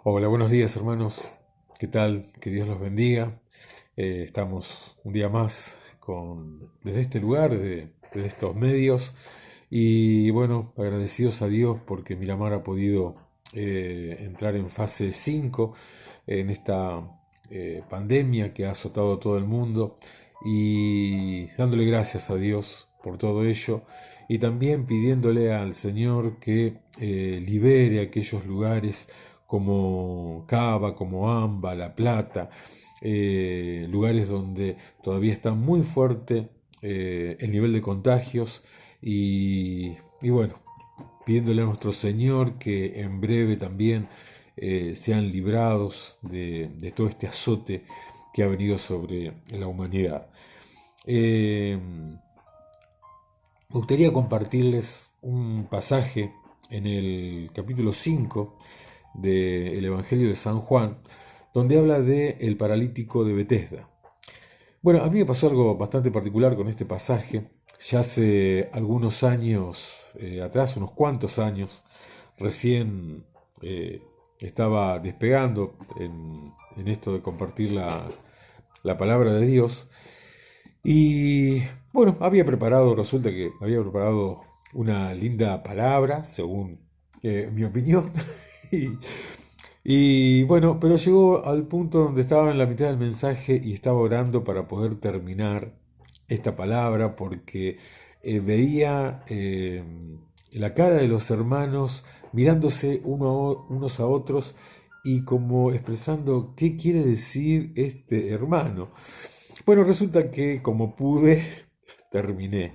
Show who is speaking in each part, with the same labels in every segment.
Speaker 1: Hola, buenos días hermanos. ¿Qué tal? Que Dios los bendiga. Estamos un día más desde este lugar, desde estos medios. Y bueno, agradecidos a Dios porque Miramar ha podido entrar en fase 5 en esta pandemia que ha azotado a todo el mundo. Y dándole gracias a Dios por todo ello. Y también pidiéndole al Señor que libere aquellos lugares como Cava, como Amba, La Plata, lugares donde todavía está muy fuerte el nivel de contagios y bueno, pidiéndole a nuestro Señor que en breve también sean librados de todo este azote que ha venido sobre la humanidad. Me gustaría compartirles un pasaje en el capítulo 5 del Evangelio de San Juan, donde habla de el paralítico de Betesda. Bueno, a mí me pasó algo bastante particular con este pasaje. Ya hace algunos años atrás, unos cuantos años, recién estaba despegando en esto de compartir la palabra de Dios. Y bueno, resulta que había preparado una linda palabra, según mi opinión. y, y bueno, pero llegó al punto donde estaba en la mitad del mensaje y estaba orando para poder terminar esta palabra porque veía la cara de los hermanos mirándose unos a otros y como expresando qué quiere decir este hermano. Bueno, resulta que como pude, terminé.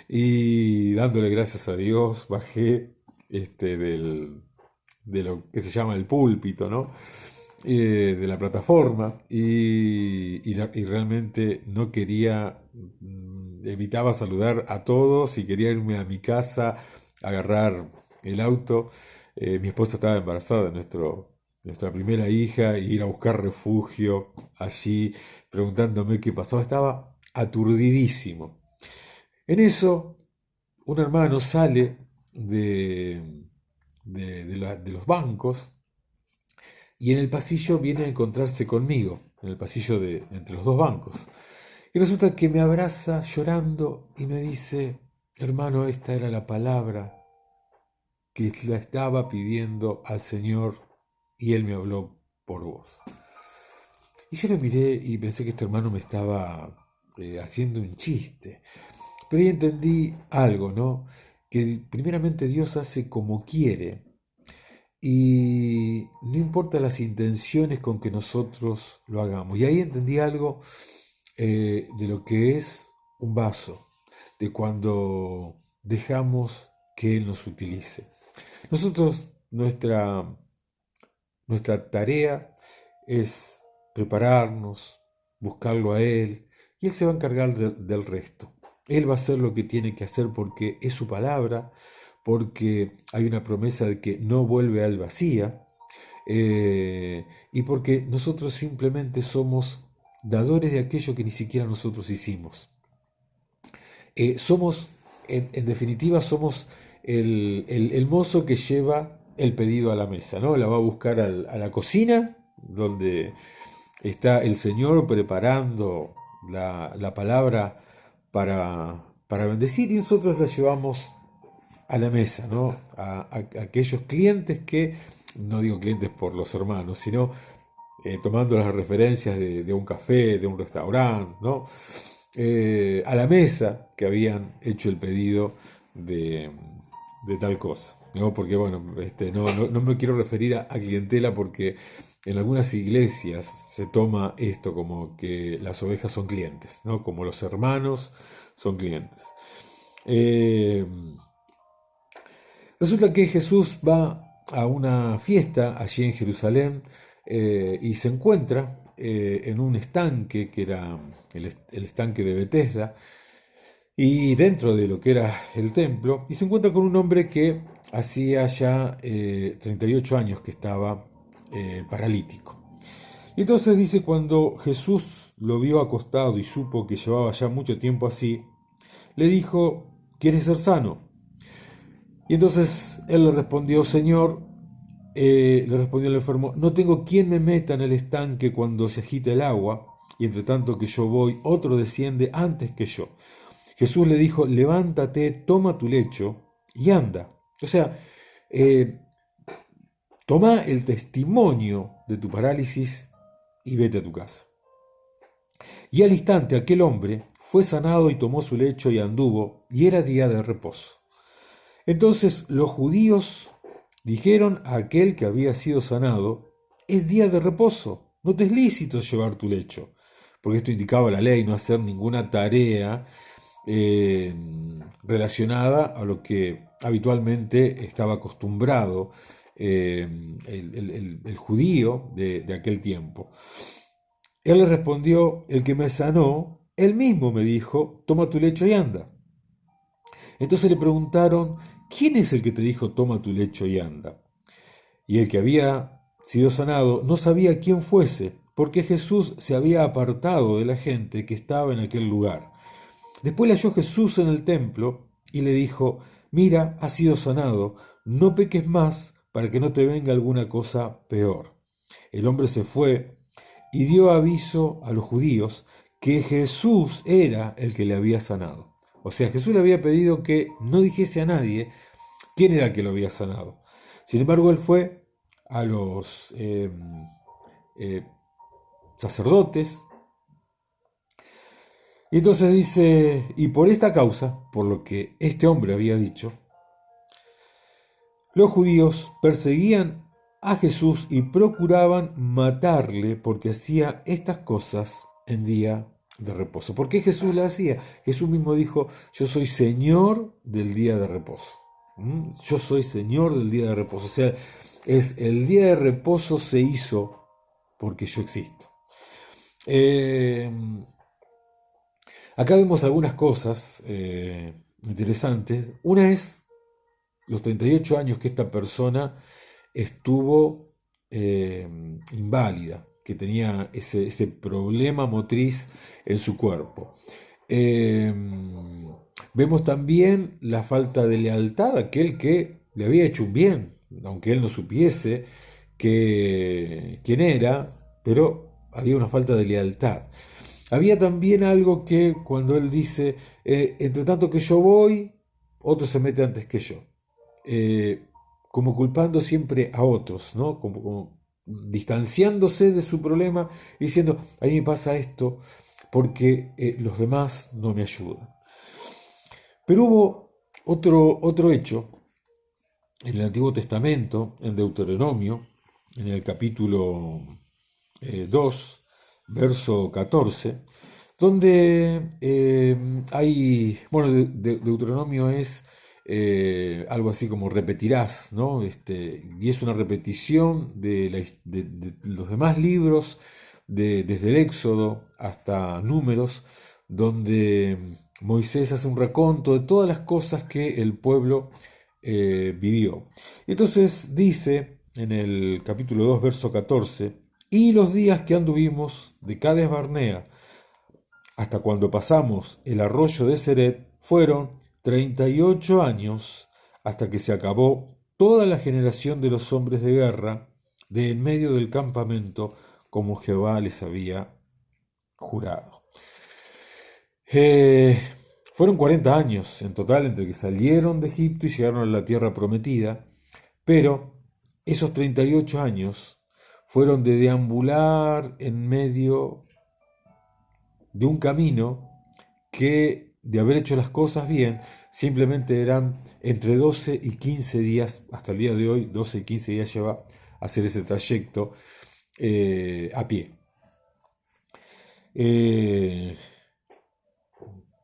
Speaker 1: Y dándole gracias a Dios, bajé de lo que se llama el púlpito, ¿no? De la plataforma y realmente no quería, evitaba saludar a todos y quería irme a mi casa, agarrar el auto. Mi esposa estaba embarazada de nuestra primera hija y ir a buscar refugio allí, preguntándome qué pasaba. Estaba aturdidísimo. En eso, un hermano sale de los bancos y en el pasillo viene a encontrarse conmigo, en el pasillo entre los dos bancos. Y resulta que me abraza llorando y me dice, hermano, esta era la palabra que la estaba pidiendo al Señor y Él me habló por vos. Y yo lo miré y pensé que este hermano me estaba haciendo un chiste. Pero ahí entendí algo, ¿no? Que primeramente Dios hace como quiere y no importa las intenciones con que nosotros lo hagamos. Y ahí entendí algo de lo que es un vaso, de cuando dejamos que Él nos utilice. Nosotros, nuestra tarea es prepararnos, buscarlo a Él, y Él se va a encargar del resto. Él va a hacer lo que tiene que hacer porque es su palabra, porque hay una promesa de que no vuelve al vacía, y porque nosotros simplemente somos dadores de aquello que ni siquiera nosotros hicimos. Somos, en definitiva, somos el mozo que lleva el pedido a la mesa, ¿no? La va a buscar a la cocina, donde está el Señor preparando la palabra para bendecir, y nosotros la llevamos a la mesa, ¿no? A aquellos clientes que, no digo clientes por los hermanos, sino tomando las referencias de un café, de un restaurante, ¿no? A la mesa que habían hecho el pedido de, de tal cosa, ¿no? Porque, bueno, no me quiero referir a clientela porque en algunas iglesias se toma esto como que las ovejas son clientes, ¿no? Como los hermanos son clientes. Eh, Resulta que Jesús va a una fiesta allí en Jerusalén y se encuentra en un estanque que era el estanque de Betesda y dentro de lo que era el templo, y se encuentra con un hombre que hacía ya 38 años que estaba paralítico. Y entonces dice, cuando Jesús lo vio acostado y supo que llevaba ya mucho tiempo así, le dijo, ¿quieres ser sano? Y entonces él le respondió, Señor, Le respondió el enfermo, no tengo quien me meta en el estanque cuando se agita el agua, y entre tanto que yo voy, otro desciende antes que yo. Jesús le dijo, levántate, toma tu lecho y anda. O sea, eh, toma el testimonio de tu parálisis y vete a tu casa. Y al instante aquel hombre fue sanado y tomó su lecho y anduvo, y era día de reposo. Entonces los judíos dijeron a aquel que había sido sanado, es día de reposo, no te es lícito llevar tu lecho, porque esto indicaba la ley, no hacer ninguna tarea eh, relacionada a lo que habitualmente estaba acostumbrado el judío de aquel tiempo. Él le respondió, el que me sanó, él mismo me dijo, toma tu lecho y anda. Entonces le preguntaron, ¿quién es el que te dijo, toma tu lecho y anda? Y el que había sido sanado no sabía quién fuese, porque Jesús se había apartado de la gente que estaba en aquel lugar. Después le halló Jesús en el templo y le dijo, mira, has sido sanado, no peques más para que no te venga alguna cosa peor. El hombre se fue y dio aviso a los judíos que Jesús era el que le había sanado. O sea, Jesús le había pedido que no dijese a nadie quién era el que lo había sanado. Sin embargo, él fue a los eh, sacerdotes y entonces dice, y por esta causa, por lo que este hombre había dicho, los judíos perseguían a Jesús y procuraban matarle porque hacía estas cosas en día de reposo. ¿Por qué Jesús la hacía? Jesús mismo dijo, yo soy Señor del día de reposo. Yo soy Señor del día de reposo. O sea, es el día de reposo se hizo porque yo existo. Acá vemos algunas cosas interesantes. Una es los 38 años que esta persona estuvo inválida, que tenía ese problema motriz en su cuerpo. Eh, Vemos también la falta de lealtad a aquel que le había hecho un bien, aunque él no supiese quién era, pero había una falta de lealtad. Había también algo que cuando él dice, entre tanto que yo voy, otro se mete antes que yo. Como culpando siempre a otros, ¿no? Como distanciándose de su problema y diciendo, a mí me pasa esto porque los demás no me ayudan. Pero hubo otro hecho en el Antiguo Testamento, en Deuteronomio, en el capítulo 2, verso 14, donde hay, bueno, Deuteronomio es algo así como repetirás, ¿no? Y es una repetición de los demás libros, desde el Éxodo hasta Números, donde Moisés hace un reconto de todas las cosas que el pueblo vivió. Entonces dice en el capítulo 2, verso 14, y los días que anduvimos de Cades Barnea hasta cuando pasamos el arroyo de Ceret fueron 38 años hasta que se acabó toda la generación de los hombres de guerra de en medio del campamento como Jehová les había jurado. Fueron 40 años en total entre que salieron de Egipto y llegaron a la tierra prometida, pero esos 38 años fueron de deambular en medio de un camino que, de haber hecho las cosas bien, simplemente eran entre 12 y 15 días, hasta el día de hoy, 12 y 15 días lleva a hacer ese trayecto a pie.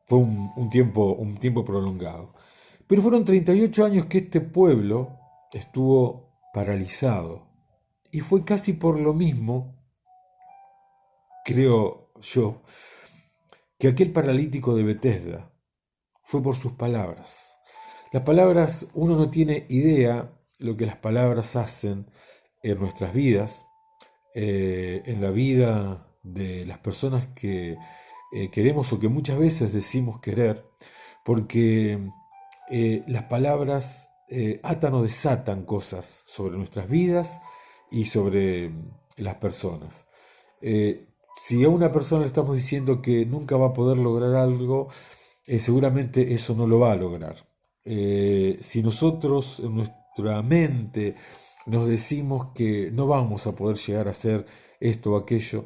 Speaker 1: Fue un tiempo prolongado. Pero fueron 38 años que este pueblo estuvo paralizado. Y fue casi por lo mismo, creo yo, que aquel paralítico de Betesda. Fue por sus palabras. Las palabras, uno no tiene idea lo que las palabras hacen en nuestras vidas, en la vida de las personas que queremos o que muchas veces decimos querer, porque las palabras atan o desatan cosas sobre nuestras vidas y sobre las personas. Si a una persona le estamos diciendo que nunca va a poder lograr algo, seguramente eso no lo va a lograr. Si nosotros en nuestra mente nos decimos que no vamos a poder llegar a hacer esto o aquello,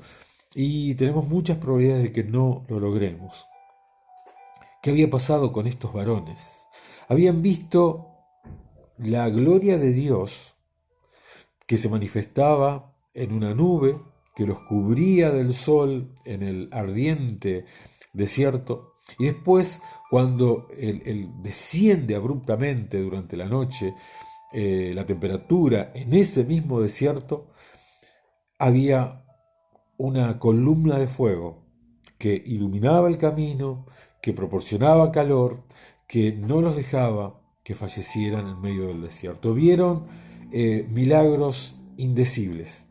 Speaker 1: y tenemos muchas probabilidades de que no lo logremos. ¿Qué había pasado con estos varones? Habían visto la gloria de Dios que se manifestaba en una nube que los cubría del sol en el ardiente desierto, y después cuando él desciende abruptamente durante la noche, la temperatura en ese mismo desierto, había una columna de fuego que iluminaba el camino, que proporcionaba calor, que no los dejaba que fallecieran en medio del desierto. Vieron milagros indecibles,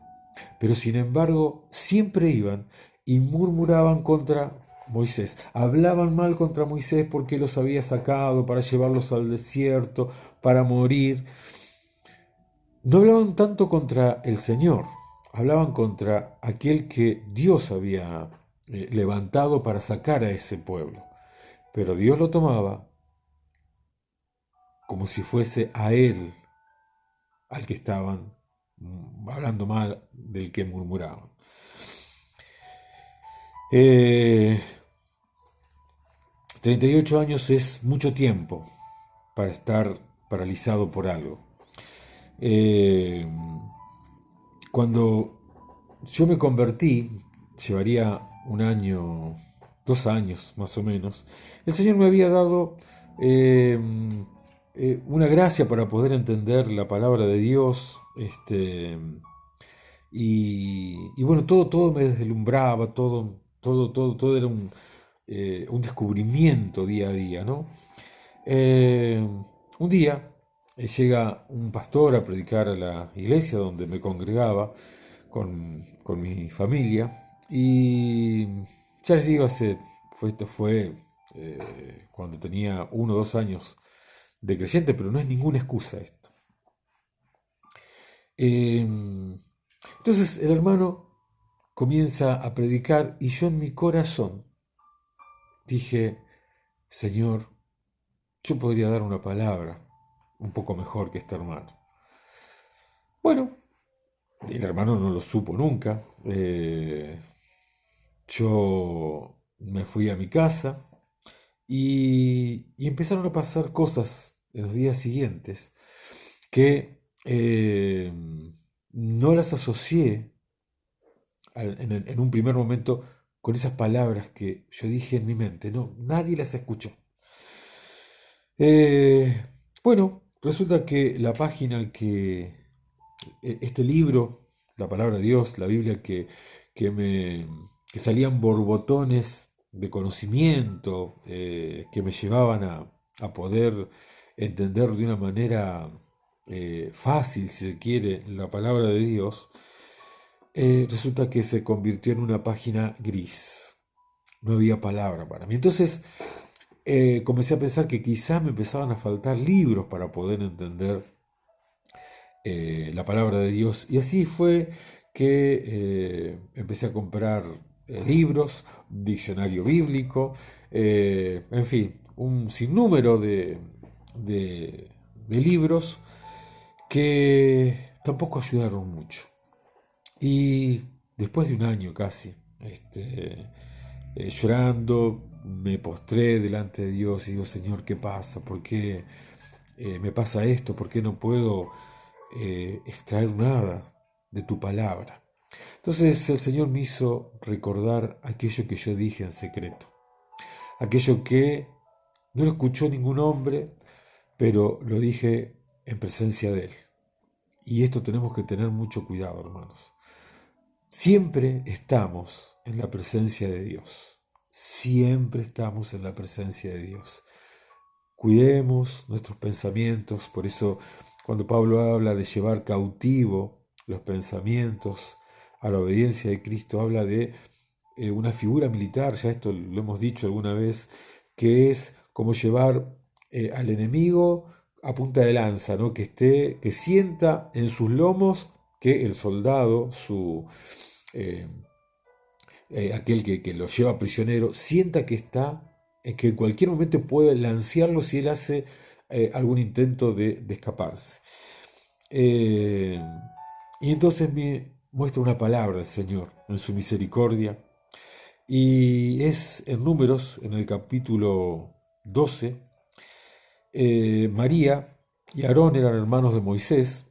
Speaker 1: pero sin embargo siempre iban y murmuraban contra Moisés, hablaban mal contra Moisés porque los había sacado para llevarlos al desierto, para morir. No hablaban tanto contra el Señor, hablaban contra aquel que Dios había levantado para sacar a ese pueblo. Pero Dios lo tomaba como si fuese a él al que estaban hablando mal, del que murmuraban. Eh, 38 años es mucho tiempo para estar paralizado por algo. Eh, Cuando yo me convertí, llevaría un año, 2 años más o menos, el Señor me había dado eh, una gracia para poder entender la palabra de Dios, y bueno, todo me deslumbraba, todo era un descubrimiento día a día, ¿no? Eh, un día llega un pastor a predicar a la iglesia donde me congregaba con mi familia, y ya les digo, esto fue cuando tenía 1 o 2 años de creyente, pero no es ninguna excusa esto. Eh, entonces el hermano comienza a predicar y yo en mi corazón dije: Señor, yo podría dar una palabra un poco mejor que este hermano. Bueno, el hermano no lo supo nunca. Yo me fui a mi casa y empezaron a pasar cosas en los días siguientes que no las asocié en un primer momento con esas palabras que yo dije en mi mente. No, nadie las escuchó. Bueno, resulta que la página este libro, la palabra de Dios, la Biblia, que salían borbotones de conocimiento, que me llevaban a poder entender de una manera fácil, si se quiere, la palabra de Dios, resulta que se convirtió en una página gris. No había palabra para mí. Entonces comencé a pensar que quizás me empezaban a faltar libros para poder entender la palabra de Dios. Y así fue que empecé a comprar libros, diccionario bíblico, en fin, un sinnúmero de libros que tampoco ayudaron mucho. Y después de un año casi, llorando, me postré delante de Dios y digo: Señor, ¿qué pasa? ¿Por qué me pasa esto? ¿Por qué no puedo extraer nada de tu palabra? Entonces el Señor me hizo recordar aquello que yo dije en secreto, aquello que no lo escuchó ningún hombre, pero lo dije en presencia de Él. Y esto tenemos que tener mucho cuidado, hermanos. Siempre estamos en la presencia de Dios. Siempre estamos en la presencia de Dios. Cuidemos nuestros pensamientos. Por eso cuando Pablo habla de llevar cautivo los pensamientos a la obediencia de Cristo, habla de una figura militar, ya esto lo hemos dicho alguna vez, que es como llevar al enemigo a punta de lanza, ¿no? Que sienta en sus lomos que el soldado, eh, aquel que lo lleva prisionero, sienta que que en cualquier momento puede lancearlo si él hace algún intento de escaparse. Eh, y entonces me muestra una palabra el Señor en su misericordia, y es en Números, en el capítulo 12. María y Aarón eran hermanos de Moisés,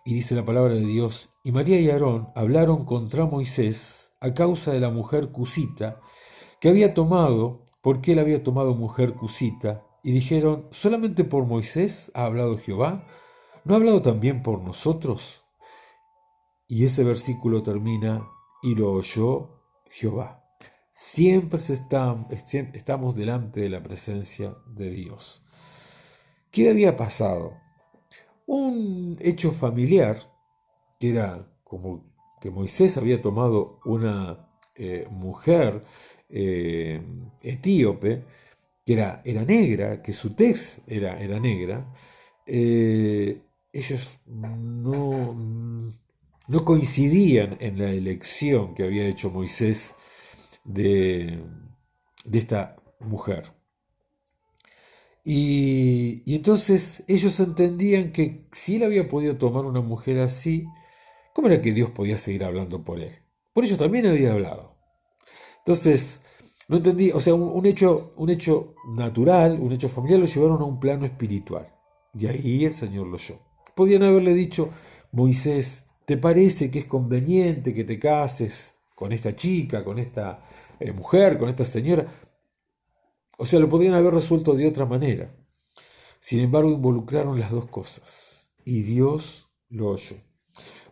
Speaker 1: y dice la palabra de Dios: y María y Aarón hablaron contra Moisés a causa de la mujer cusita que había tomado, porque él había tomado mujer cusita, y dijeron: ¿solamente por Moisés ha hablado Jehová? ¿No ha hablado también por nosotros? Y ese versículo termina: y lo oyó Jehová. Siempre estamos delante de la presencia de Dios. ¿Qué había pasado? Un hecho familiar, que era como que Moisés había tomado una mujer eh, etíope, que era negra, que su tez era negra. Ellos no coincidían en la elección que había hecho Moisés de, de esta mujer. Y entonces ellos entendían que si él había podido tomar una mujer así, ¿cómo era que Dios podía seguir hablando por él? Por ellos también había hablado. Entonces, no entendí, o sea, un hecho natural, un hecho familiar, lo llevaron a un plano espiritual. Y ahí el Señor lo oyó. Podían haberle dicho: Moisés, ¿te parece que es conveniente que te cases con esta chica, con esta mujer, con esta señora? O sea, lo podrían haber resuelto de otra manera. Sin embargo, involucraron las dos cosas. Y Dios lo oyó.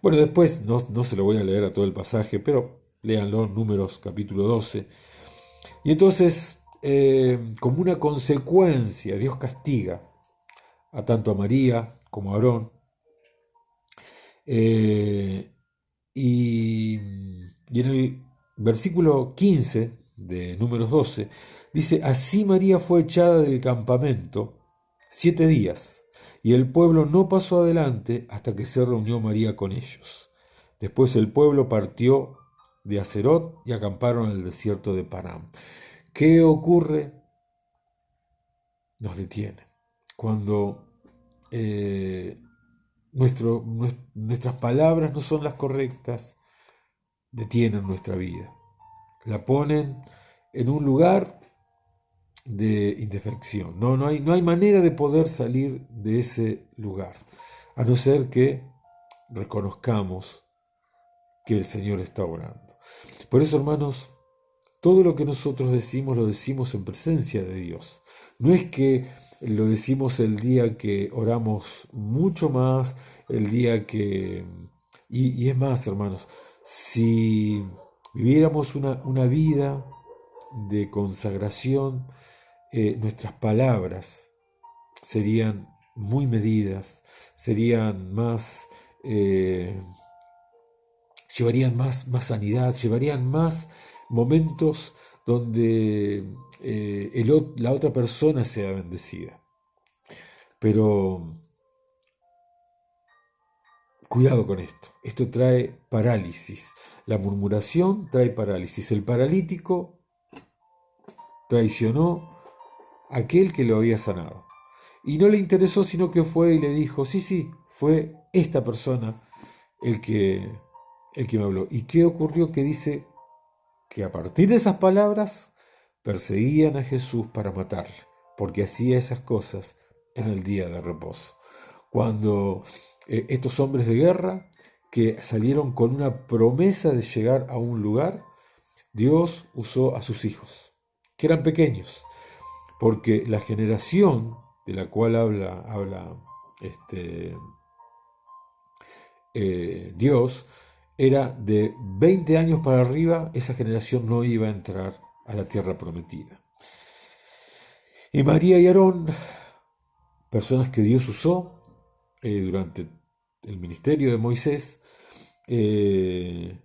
Speaker 1: Bueno, después no se lo voy a leer a todo el pasaje, pero léanlo, Números capítulo 12. Y entonces, como una consecuencia, Dios castiga tanto a María como a Aarón. Eh, y, y en el versículo 15 de Números 12 dice: así María fue echada del campamento 7 días, y el pueblo no pasó adelante hasta que se reunió María con ellos. Después el pueblo partió de Acerot y acamparon en el desierto de Parán. ¿Qué ocurre? Nos detiene. Cuando eh, nuestras palabras no son las correctas, detienen nuestra vida. La ponen en un lugar de indefección. No hay manera de poder salir de ese lugar, a no ser que reconozcamos que el Señor está orando. Por eso, hermanos, todo lo que nosotros decimos lo decimos en presencia de Dios. No es que lo decimos el día que oramos mucho más, el día que... Y es más, hermanos, si viviéramos una vida de consagración, nuestras palabras serían muy medidas, serían más... llevarían más sanidad, llevarían más momentos donde la otra persona sea bendecida. Pero cuidado con esto. Esto trae parálisis. La murmuración trae parálisis. El paralítico traicionó a aquel que lo había sanado. Y no le interesó, sino que fue y le dijo: sí, fue esta persona el que, el que me habló. ¿Y qué ocurrió? Que dice que a partir de esas palabras perseguían a Jesús para matarle, porque hacía esas cosas en el día de reposo. Cuando estos hombres de guerra que salieron con una promesa de llegar a un lugar, Dios usó a sus hijos, que eran pequeños, porque la generación de la cual habla este, Dios, era de 20 años para arriba. Esa generación no iba a entrar a la tierra prometida. Y María y Aarón, personas que Dios usó durante el ministerio de Moisés, eh,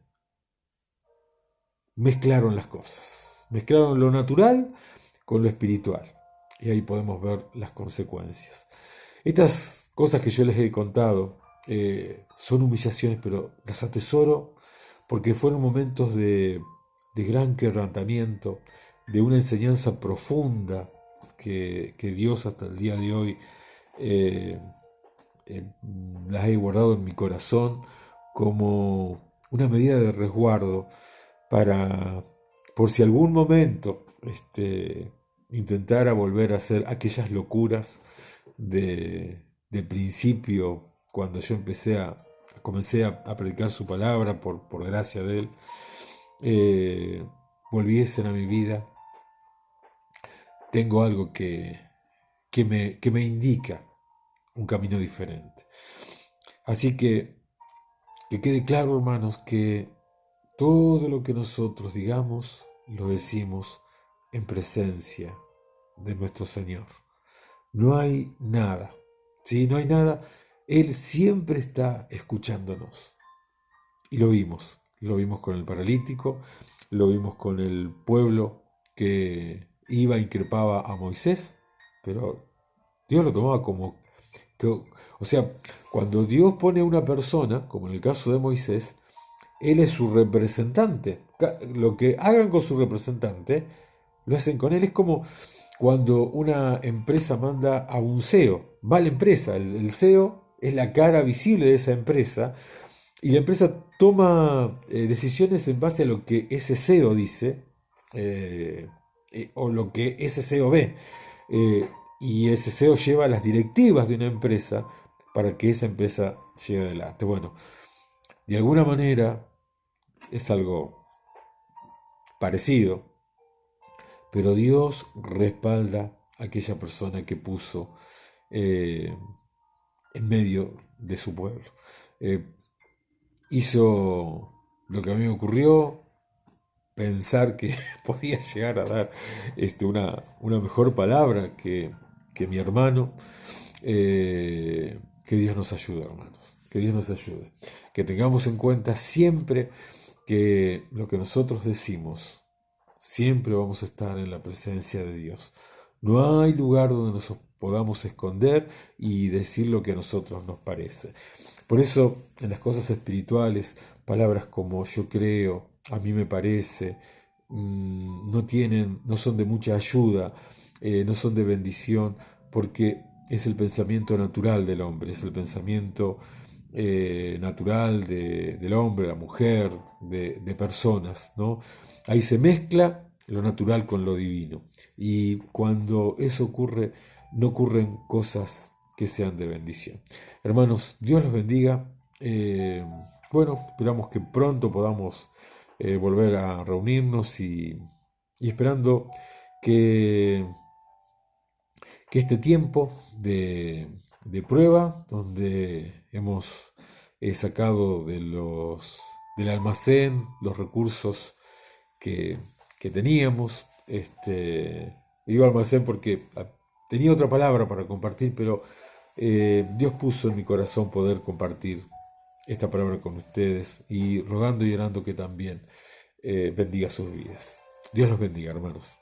Speaker 1: mezclaron las cosas, mezclaron lo natural con lo espiritual. Y ahí podemos ver las consecuencias. Estas cosas que yo les he contado son humillaciones, pero las atesoro porque fueron momentos de gran quebrantamiento, de una enseñanza profunda que Dios hasta el día de hoy eh, eh, las he guardado en mi corazón como una medida de resguardo para, por si algún momento intentara volver a hacer aquellas locuras de principio, cuando yo comencé a predicar su palabra por gracia de Él, eh, volviesen a mi vida. Tengo algo que me indica un camino diferente. Así que quede claro, hermanos, que todo lo que nosotros digamos, lo decimos en presencia de nuestro Señor. No hay nada. Si no hay nada, Él siempre está escuchándonos. Y lo vimos con el paralítico, lo vimos con el pueblo que iba e increpaba a Moisés, pero Dios lo tomaba como que, o sea, cuando Dios pone a una persona, como en el caso de Moisés, Él es su representante. Lo que hagan con su representante, lo hacen con Él. Es como cuando una empresa manda a un CEO, va a la empresa, el CEO es la cara visible de esa empresa, y la empresa toma decisiones en base a lo que ese CEO dice, eh, o lo que ese CEO ve. Eh, y ese CEO lleva las directivas de una empresa para que esa empresa llegue adelante. Bueno, de alguna manera es algo parecido, pero Dios respalda a aquella persona que puso eh, en medio de su pueblo. Eh, Hizo lo que a mí me ocurrió, pensar que podía llegar a dar una mejor palabra que mi hermano. Que Dios nos ayude, hermanos, que Dios nos ayude. Que tengamos en cuenta siempre que lo que nosotros decimos, siempre vamos a estar en la presencia de Dios. No hay lugar donde nos podamos esconder y decir lo que a nosotros nos parece. Por eso, en las cosas espirituales, palabras como yo creo, a mí me parece, no son de mucha ayuda, no son de bendición, porque es el pensamiento natural del hombre, es el pensamiento natural del hombre, la mujer, de personas, ¿no? Ahí se mezcla lo natural con lo divino. Y cuando eso ocurre, no ocurren cosas que sean de bendición. Hermanos, Dios los bendiga. Bueno, esperamos que pronto podamos volver a reunirnos y esperando que, que este tiempo de prueba, donde hemos sacado del almacén los recursos que, que teníamos, digo almacén porque tenía otra palabra para compartir, pero Dios puso en mi corazón poder compartir esta palabra con ustedes y rogando y orando que también bendiga sus vidas. Dios los bendiga, hermanos.